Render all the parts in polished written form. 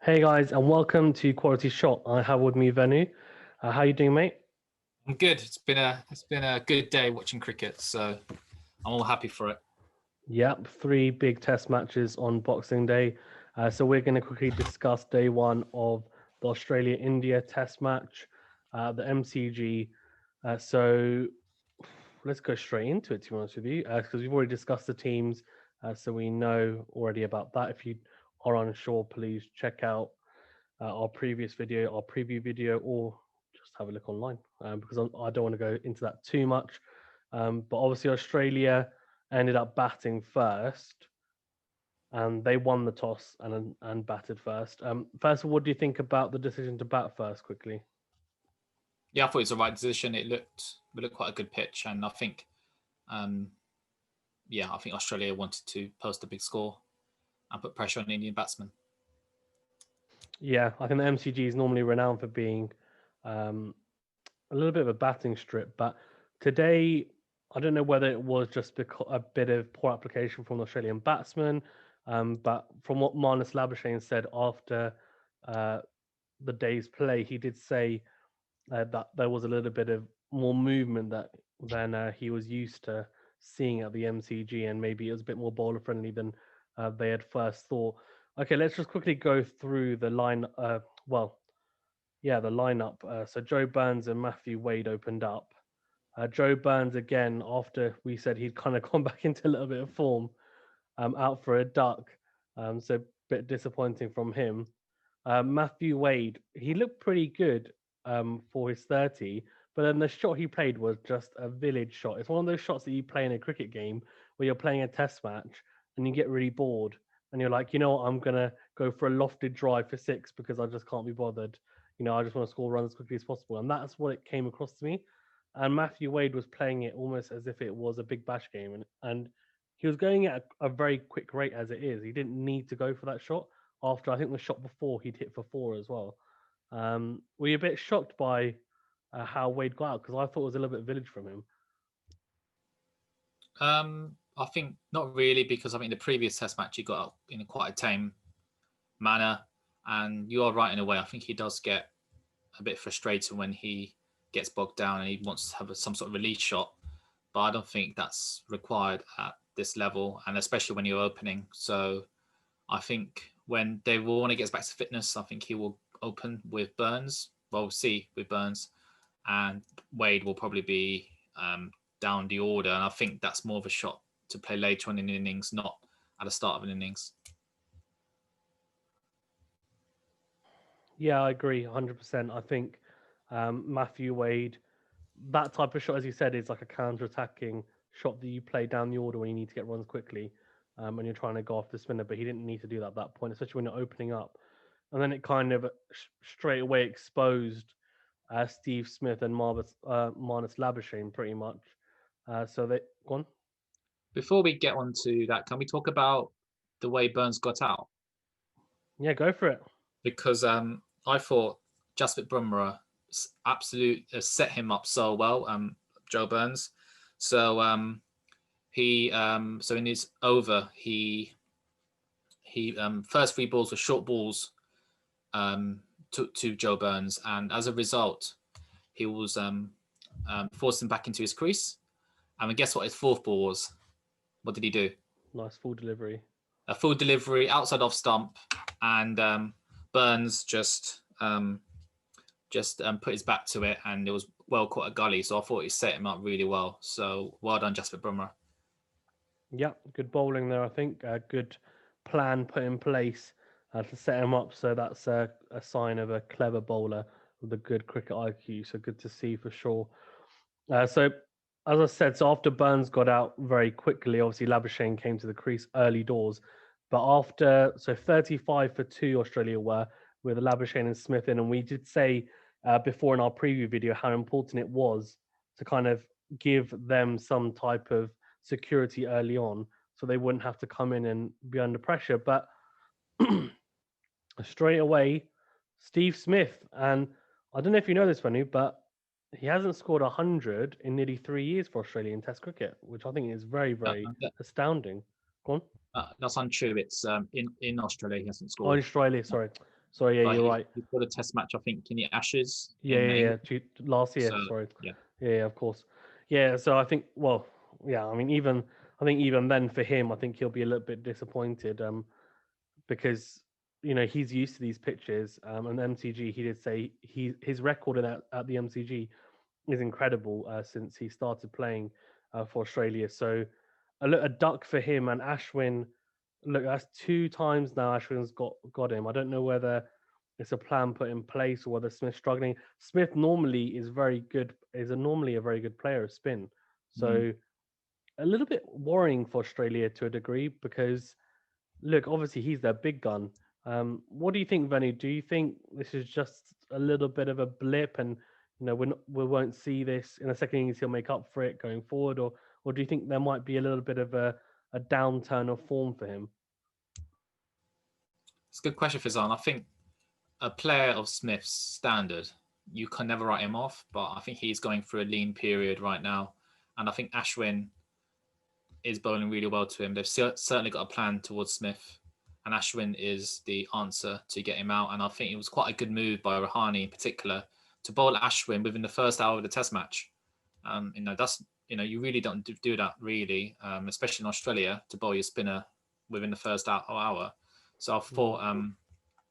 Hey guys, and welcome to Quality Shot. I have with me Venu. How you doing, mate? I'm good. It's been a good day watching cricket, so I'm all happy for it. Yep, three big test matches on Boxing Day. So we're going to quickly discuss day one of the Australia-India test match, the MCG. So let's go straight into it, to be honest with you, because we've already discussed the teams, so we know already about that. If you are unsure, please check out our previous video, our preview video, or just have a look online because I don't want to go into that too much. But obviously, Australia ended up batting first, and they won the toss and batted first. First of all, what do you think about the decision to bat first? Quickly. Yeah, I thought it was the right decision. It looked quite a good pitch, and um, I think Australia wanted to post a big score and put pressure on the Indian batsmen. Yeah, I think the MCG is normally renowned for being um, a little bit of a batting strip, but today I don't know whether it was just because a bit of poor application from the Australian batsman, but from what Marnus Labuschagne said after uh, the day's play, he did say that there was a little bit of more movement than he was used to seeing at the MCG, and maybe it was a bit more bowler friendly than they had first thought. Okay, let's just quickly go through the line. The lineup. So Joe Burns and Matthew Wade opened up. Joe Burns again, after we said he'd kind of gone back into a little bit of form, out for a duck. So a bit disappointing from him. Matthew Wade, he looked pretty good for his 30, but then the shot he played was just a village shot. It's one of those shots that you play in a cricket game where you're playing a test match and you get really bored and you're like, you know what, I'm going to go for a lofted drive for six because I just can't be bothered. I just want to score runs as quickly as possible. And that's what it came across to me. And Matthew Wade was playing it almost as if it was a big bash game. And he was going at a very quick rate as it is. He didn't need to go for that shot after I think the shot before he'd hit for four as well. Were you a bit shocked by how Wade got out? Because I thought it was a little bit village from him. I think not really, because I think the previous Test match he got out in quite a tame manner, and you are right in a way. I think he does get a bit frustrated when he gets bogged down and he wants to have some sort of release shot, but I don't think that's required at this level, and especially when you're opening. So I think when David Warner gets back to fitness, I think he will open with Burns. Well, we'll see with Burns, and Wade will probably be down the order. And I think that's more of a shot to play later on in the innings, not at the start of an innings. Yeah, I agree 100%. I think Matthew Wade, that type of shot, as you said, is like a counter-attacking shot that you play down the order when you need to get runs quickly when you're trying to go off the spinner, but he didn't need to do that at that point, especially when you're opening up. And then it kind of straight away exposed Steve Smith and Marnus Labuschagne pretty much. So they go on. Before we get on to that, can we talk about the way Burns got out? Yeah, go for it. Because I thought Jasprit Bumrah set him up so well, Joe Burns. So so in his over, he first three balls were short balls to Joe Burns, and as a result, he was forced him back into his crease. And guess what his fourth ball was? What did he do? Nice full delivery. A full delivery outside off stump, and Burns just put his back to it, and it was well caught at gully. So I thought he set him up really well. So well done, Jasprit Bumrah. Yeah, good bowling there. I think a good plan put in place to set him up. So that's a sign of a clever bowler with a good cricket IQ. So good to see for sure. So as I said, so after Burns got out very quickly, obviously Labuschagne came to the crease early doors. But after 35 for two, Australia were with Labuschagne and Smith in, and we did say before in our preview video how important it was to kind of give them some type of security early on, so they wouldn't have to come in and be under pressure. But straight away, Steve Smith, and I don't know if you know this, Venu, but he hasn't scored 100 in nearly 3 years for Australian Test cricket, which I think is very, very astounding. Go on. That's untrue. It's in Australia he hasn't Oh, scored. Australia, sorry. Sorry, yeah, Like you're right. he put a test match, I think, in the Ashes Yeah, in yeah, England. yeah. Last So year, sorry. yeah, Yeah, of course. Yeah, so I think, well, yeah, I mean, even then for him, I think he'll be a little bit disappointed, because he's used to these pitches, and MCG. He did say his record at the MCG is incredible, since he started playing, for Australia. So a duck for him. And Ashwin, look, that's two times now Ashwin's got him. I don't know whether it's a plan put in place or whether Smith's struggling. Smith normally is very good, normally a very good player of spin. mm. So a little bit worrying for Australia to a degree, because look, obviously he's their big gun. What do you think, Venu? Do you think this is just a little bit of a blip, and we won't see this in the second innings? He'll make up for it going forward, or do you think there might be a little bit of a downturn of form for him? It's a good question, Fizan. I think a player of Smith's standard, you can never write him off, but I think he's going through a lean period right now, and I think Ashwin is bowling really well to him. They've certainly got a plan towards Smith, and Ashwin is the answer to get him out. And I think it was quite a good move by Rahane in particular to bowl Ashwin within the first hour of the Test match. That's you really don't do that really, especially in Australia, to bowl your spinner within the first hour. So I thought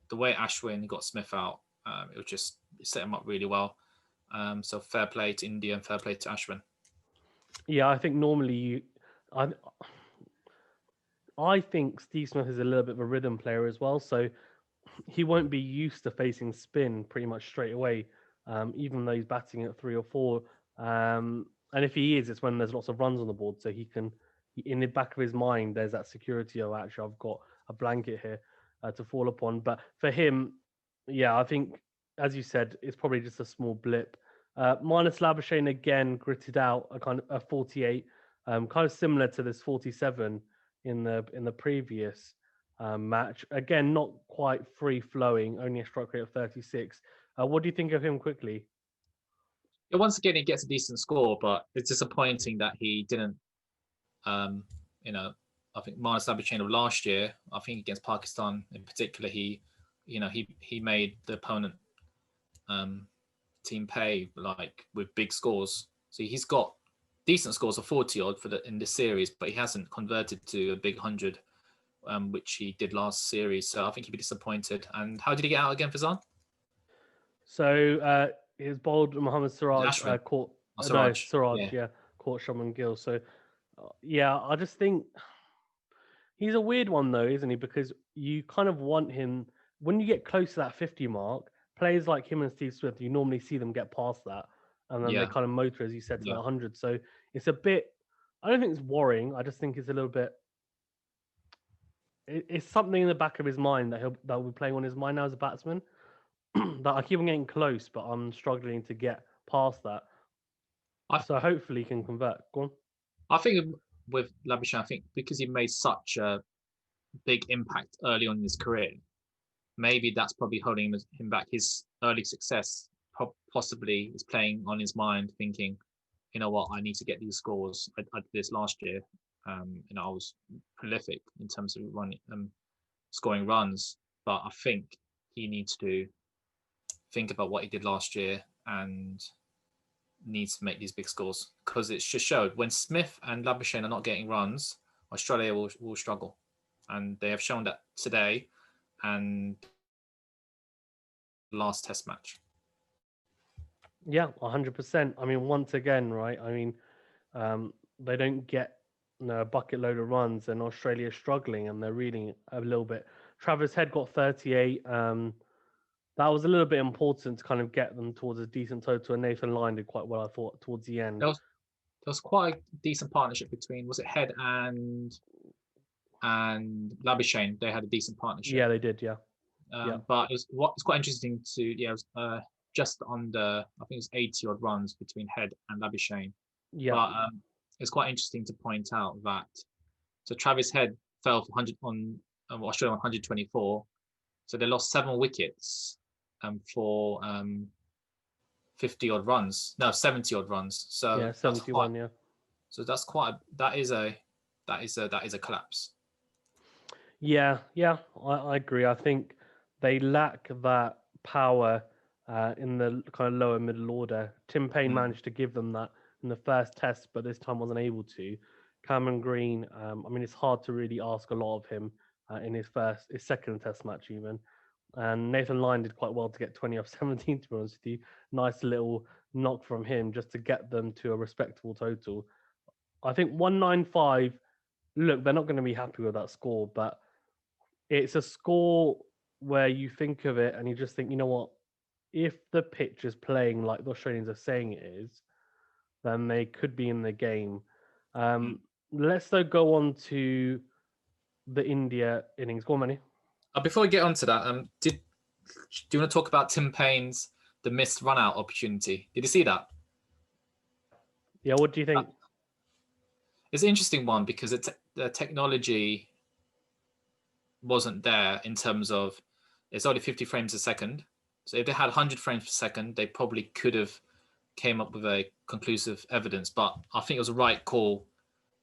the way Ashwin got Smith out, it set him up really well. So fair play to India and fair play to Ashwin. Yeah, I think normally I I think Steve Smith is a little bit of a rhythm player as well, so he won't be used to facing spin pretty much straight away, even though he's batting at 3 or 4. And if he is, it's when there's lots of runs on the board, so in the back of his mind, there's that security of actually I've got a blanket here, to fall upon. But for him, yeah, I think as you said, it's probably just a small blip. Minus Labuschagne again gritted out a kind of a 48, kind of similar to this 47 in the previous, match. Again, not quite free flowing, only a strike rate of 36. What do you think of him quickly? Yeah, once again, he gets a decent score, but it's disappointing that he didn't. Um, I think minus Labuschagne of last year, I think against Pakistan in particular, he made the opponent team pay like with big scores. So he's got decent scores of 40 odd in this series, but he hasn't converted to a big 100, which he did last series. So I think he'd be disappointed. And how did he get out again, Fazan? So his bowled Mohammad Siraj, Ashwin. caught no Siraj. Siraj, yeah, caught Shubman Gill. So yeah, I just think he's a weird one though, isn't he? Because you kind of want him when you get close to that 50 mark. Players like him and Steve Smith, you normally see them get past that, and then they Yeah. kind of motor, as you said, to Yeah. that 100. So it's a bit. I don't think it's worrying. I just think it's a little bit. It's something in the back of his mind that will be playing on his mind now as a batsman. That I keep on getting close, but I'm struggling to get past that. So hopefully he can convert. Go on. I think with Labuschagne, I think because he made such a big impact early on in his career, maybe that's probably holding him back. His early success possibly is playing on his mind, thinking, you know what, I need to get these scores. I did this last year. I was prolific in terms of scoring runs, but I think he needs to think about what he did last year and needs to make these big scores, because it's just showed when Smith and Labuschagne are not getting runs, Australia will struggle, and they have shown that today and last Test match. Yeah, 100%. I mean, once again, right? I mean, they don't get a bucket load of runs, and Australia's struggling, and they're reading a little bit. Travis Head got 38. That was a little bit important to kind of get them towards a decent total, and Nathan Lyon did quite well, I thought, towards the end. There was quite a decent partnership between, was it Head and Labuschagne? They had a decent partnership. Yeah, they did. Yeah. But it's quite interesting to it was just under, I think it's 80 odd runs between Head and Labuschagne. Yeah. But it's quite interesting to point out that Travis Head fell for 100 on Australia on 124, so they lost 7 wickets for 50 odd runs, no 70 odd runs. So yeah, 71. Yeah. So that is a collapse. Yeah, I agree. I think they lack that power in the kind of lower middle order. Tim Payne Mm. managed to give them that in the first test, but this time wasn't able to. Cameron Green, I mean, it's hard to really ask a lot of him in his second test match even. And Nathan Lyon did quite well to get 20 off 17, to be honest with you. Nice little knock from him just to get them to a respectable total. I think 195, look, they're not going to be happy with that score, but it's a score where you think of it and you just think, you know what? If the pitch is playing like the Australians are saying it is, then they could be in the game. Mm. Let's though go on to the India innings. Go on, Manny. Before we get on to that, do you want to talk about Tim Payne's the missed run out opportunity? Did you see that? Yeah, what do you think? It's an interesting one because the technology wasn't there in terms of it's only 50 frames a second. So if they had 100 frames per second, they probably could have came up with a conclusive evidence. But I think it was a right call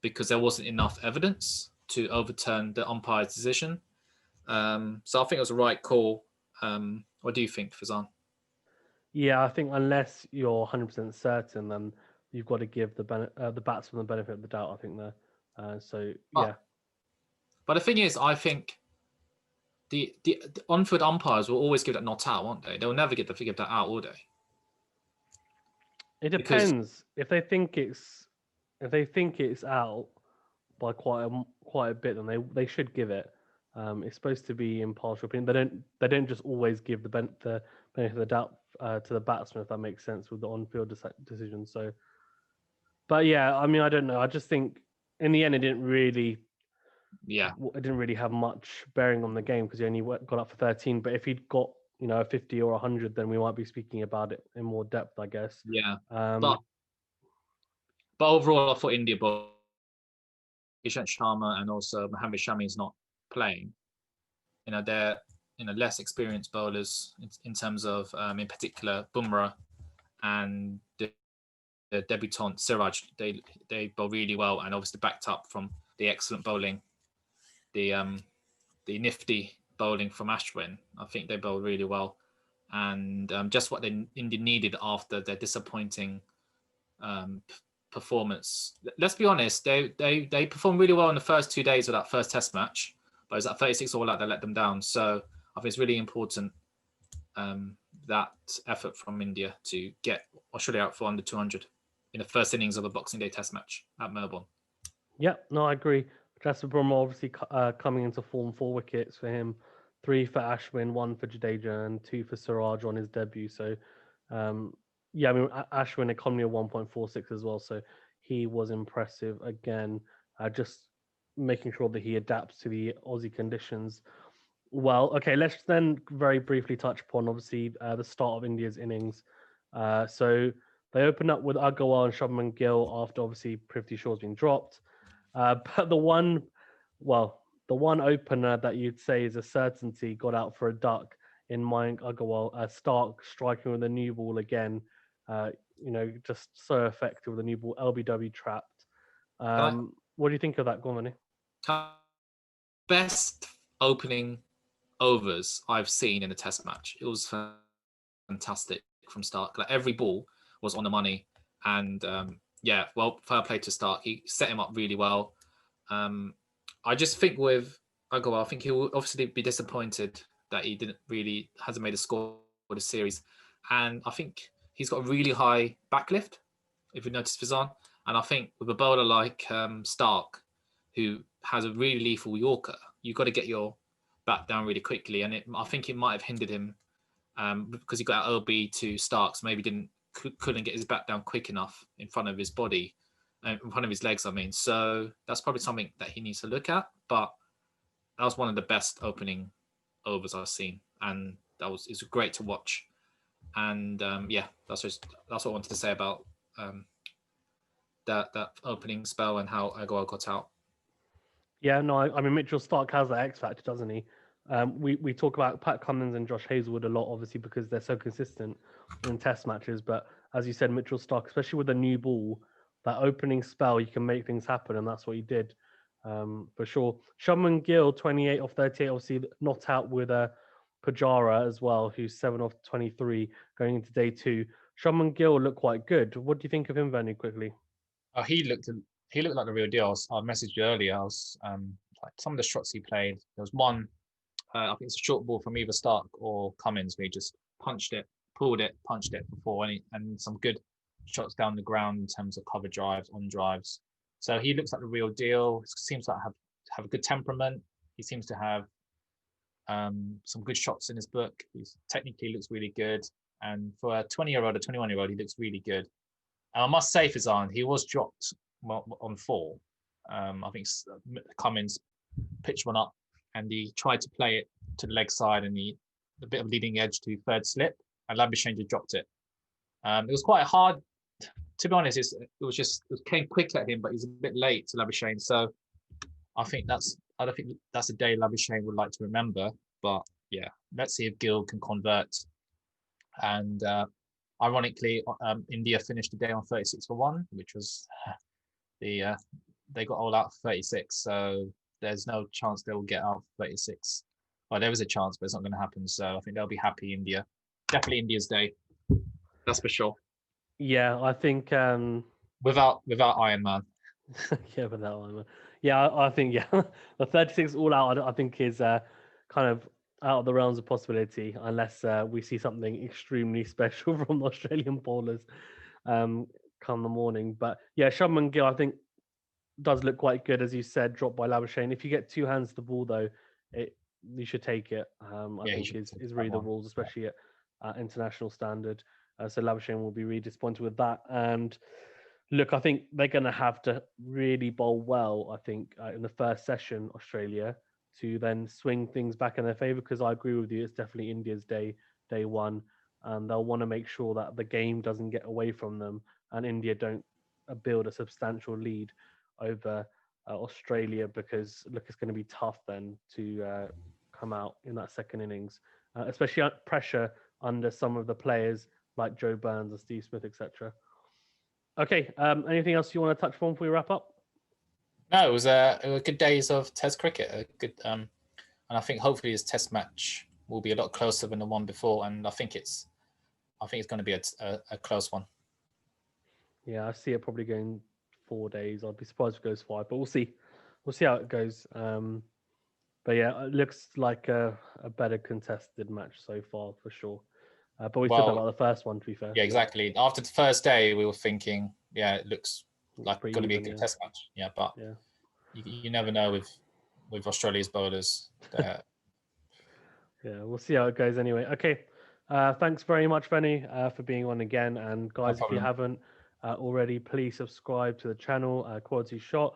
because there wasn't enough evidence to overturn the umpire's decision. So I think it was a right call. What do you think, Fazan? Yeah, I think unless you're 100% certain, then you've got to give the batsman the benefit of the doubt. I think there. So yeah, But the thing is, I think the on-field umpires will always give that not out, won't they? They'll never give that out, will they? it Because depends. If they think it's out by quite a bit, then they should give it. It's supposed to be impartial opinion. They don't just always give the benefit of the doubt to the batsman, if that makes sense, with the on-field decision. So, but yeah, I mean, I don't know. I just think in the end, yeah, it didn't really have much bearing on the game because he only got up for 13. But if he'd got a 50 or 100, then we might be speaking about it in more depth, I guess. yeah. Um, But overall, I thought India both Ishant Sharma and also Mohammad Shami is not playing. They're less experienced bowlers in terms of, in particular, Bumrah and the debutant Siraj. They bowl really well and obviously backed up from the excellent bowling, the nifty bowling from Ashwin. I think they bowl really well, and just what India needed after their disappointing performance. Let's be honest, they performed really well in the first 2 days of that first test match, but it was at 36 all out that let them down. So I think it's really important that effort from India to get Australia out for under 200 in the first innings of a Boxing Day test match at Melbourne. Yeah, no, I agree. Jasper Bumrah obviously coming into form, 4 wickets for him, 3 for Ashwin, 1 for Jadeja, and 2 for Siraj on his debut. So, yeah, I mean, Ashwin economy of 1.46 as well. So he was impressive again, just making sure that he adapts to the Aussie conditions. Well, okay, let's then very briefly touch upon obviously the start of India's innings. So they open up with Agarwal and Shubman Gill after obviously Prithvi Shaw's been dropped. But the one opener that you'd say is a certainty got out for a duck in Mayank Agarwal. Stark striking with a new ball again. Just so effective with a new ball. LBW trapped. What do you think of that, Gormany? Best opening overs I've seen in a test match. It was fantastic from Stark. Like every ball was on the money, and fair play to Stark. He set him up really well. I just think with Agarwal, I think he will obviously be disappointed that he hasn't made a score for the series, and I think he's got a really high backlift, if you notice, Fazan. And I think with a bowler like Stark, who has a really lethal Yorker, you've got to get your bat down really quickly, and I think it might have hindered him because he got LB to Starks, maybe couldn't get his bat down quick enough in front of his body, in front of his legs. I mean, so that's probably something that he needs to look at. But that was one of the best opening overs I've seen, and it's great to watch. And that's what I wanted to say about that opening spell and how Agarwal got out. Yeah, no, I mean Mitchell Stark has that X factor, doesn't he? We talk about Pat Cummins and Josh Hazlewood a lot, obviously because they're so consistent in Test matches. But as you said, Mitchell Stark, especially with a new ball, that opening spell, you can make things happen, and that's what he did for sure. Shubman Gill, 28 off 38, obviously not out with a Pujara as well, who's 7 off 23 going into day 2. Shubman Gill looked quite good. What do you think of him, Venu, quickly? Oh, he looked like the real deal. I messaged you earlier. I was like some of the shots he played. There was one, I think it's a short ball from either Stark or Cummins, where he just punched it, pulled it, punched it before, and some good shots down the ground in terms of cover drives, on drives. So he looks like the real deal. Seems like have a good temperament. He seems to have some good shots in his book. He's technically looks really good, and for a 20-year-old, a 21-year-old, he looks really good. And I must say, Fazan, he was dropped on 4. I think Cummins pitched one up, and he tried to play it to the leg side, and a bit of leading edge to third slip, and Labuschagne just dropped it. It was quite hard, to be honest. It came quick at him, but he was a bit late to Labuschagne. So I don't think that's a day Labuschagne would like to remember. But yeah, let's see if Gill can convert. And ironically, India finished the day on 36 for 1, which was they got all out for 36. So there's no chance they will get out for 36. Well, there was a chance, but it's not going to happen. So I think they'll be happy. India, definitely India's day. That's for sure. Yeah, I think without Iron Man. yeah, without Iron Man. Yeah, I think the 36 all out. I think is kind of out of the realms of possibility unless we see something extremely special from the Australian bowlers come the morning. But yeah, Shubman Gill I think does look quite good, as you said, dropped by Labuschagne. If you get 2 hands to the ball though, you should take it. I think is really the rules, especially at international standard. So Labuschagne will be really disappointed with that. And look, I think they're going to have to really bowl well, I think, in the first session, Australia, to then swing things back in their favour, because I agree with you, it's definitely India's day 1. And they'll want to make sure that the game doesn't get away from them and India don't build a substantial lead over Australia, because, look, it's going to be tough then to come out in that second innings, especially pressure under some of the players like Joe Burns and Steve Smith, etc. Okay. Anything else you want to touch on before we wrap up? No, it was good days of Test cricket. And I think hopefully this Test match will be a lot closer than the one before. And I think it's going to be a close one. Yeah, I see it probably going 4 days. I'd be surprised if it goes 5, but we'll see. We'll see how it goes. But yeah, it looks like a better contested match so far for sure. But we still about the first one, to be fair. Yeah, exactly. After the first day, we were thinking, yeah, it looks like it's going to be a good Test match. Yeah, but you never know with Australia's bowlers. Yeah, we'll see how it goes anyway. Okay. Thanks very much, Venu, for being on again. And guys, if you haven't already, please subscribe to the channel, Quality Shot.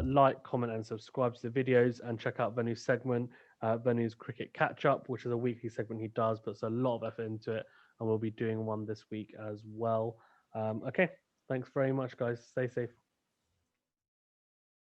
Like, comment, and subscribe to the videos, and check out Venu's segment, Venu's Cricket Catch Up, which is a weekly segment he does, puts a lot of effort into it, and we'll be doing one this week as well. Okay, thanks very much, guys. Stay safe.